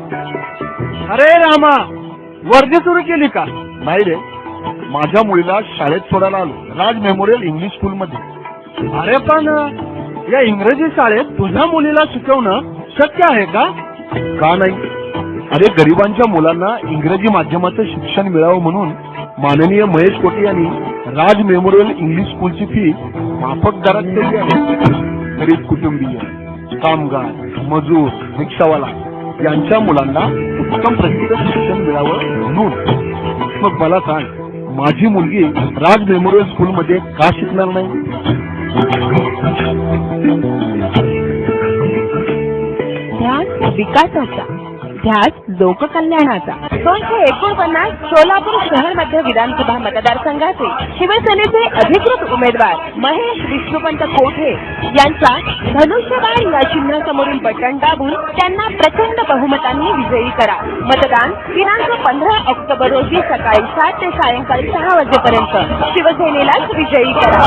अरे रामा, वर्दी सुरू केली का? नाही रे, माझ्या मुलीला शाळेत सोडायला आलो, राज मेमोरियल इंग्लिश स्कूल मध्ये. अरे पण या इंग्रजी शाळेत तुझ्या मुलीला शिकवणं शक्य आहे का? का नाही? अरे गरिबांच्या मुलांना इंग्रजी माध्यमाचं शिक्षण मिळावं म्हणून माननीय महेश कोटे यांनी राज मेमोरियल इंग्लिश स्कूलची फी माफक दरात केली आहे. गरीब कुटुंबीय, कामगार, मजूर, रिक्षावाला यांच्या मुलांना उत्तम प्रतीचं शिक्षण मिळावं म्हणून. मग मला सांग, माझी मुलगी राज मेमोरियल स्कूलमध्ये का शिकणार नाही? ध्यास विकासाचा, ध्यास लोककल्याणाचा. 249 सोलापूर शहर मध्य विधानसभा मतदारसंघाचे शिवसेनेचे अधिकृत उमेदवार महेश विष्णुपंत कोठे यांचा धनुष्यबाण या चिन्हासमोरील बटन दाबून त्यांना प्रचंड बहुमतांनी विजयी करा. मतदान दिनांक 15 ऑक्टोबर रोजी सकाळी 7 ते सायंकाळी 6 वाजेपर्यंत शिवसेनेलाच विजयी करा.